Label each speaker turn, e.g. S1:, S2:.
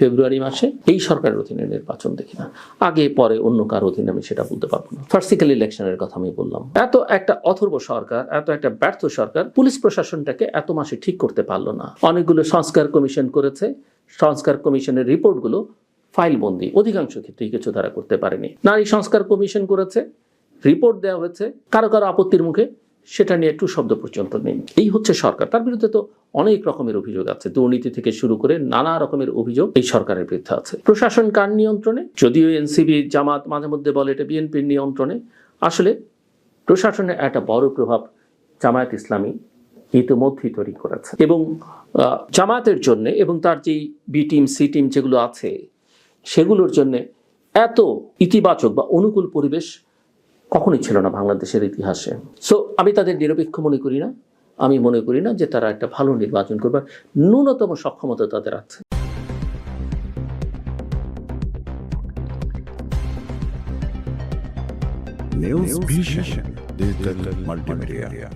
S1: ফেব্রুয়ারি মাসে এই সরকারের অধীনে নির্বাচন দেখি না, আগে পরে অন্য কার অধীনে আমি সেটা বলতে পারবো না। ফার্সিক্যাল ইলেকশনের কথা আমি বললাম। এত একটা অথর্ব সরকার, এত একটা ব্যর্থ সরকার পুলিশ প্রশাসনটাকে এত মাসে ঠিক করতে পারলো না। অনেকগুলো সংস্কার কমিশন করেছে, সংস্কার কমিশনের রিপোর্টগুলো ফাইলবন্দি, অধিকাংশ ক্ষেত্রেই কিছু তারা করতে পারেনি। নারী সংস্কার কমিশন করেছে, রিপোর্ট দেওয়া হয়েছে, কারো কারো আপত্তির মুখে সেটা নিয়ে একটু শব্দ পর্যন্ত নেই। এই হচ্ছে সরকার। তার বিরুদ্ধে তো অনেক রকমের অভিযোগ আছে, দুর্নীতি থেকে শুরু করে নানা রকমের অভিযোগ এই সরকারের বিরুদ্ধে আছে। প্রশাসন কার নিয়ন্ত্রণে? যদিও এনসিপি জামাত মাঝে মধ্যে বলে এটা বিএনপির নিয়ন্ত্রণে, আসলে প্রশাসনের একটা বড় প্রভাব জামায়াত ইসলামী ইতিমধ্যেই তৈরি করেছে। এবং জামায়াতের জন্য এবং তার যে বি টিম সি টিম যেগুলো আছে সেগুলোর জন্য এত ইতিবাচক বা অনুকূল পরিবেশ কখনোই ছিল না বাংলাদেশের ইতিহাসে। সো আমি তাদের নিরপেক্ষ মনে করি না, আমি মনে করি না যে তারা একটা ভালো নির্বাচন করবার ন্যূনতম সক্ষমতা তাদের আছে।
S2: News Vision Digital Multimedia.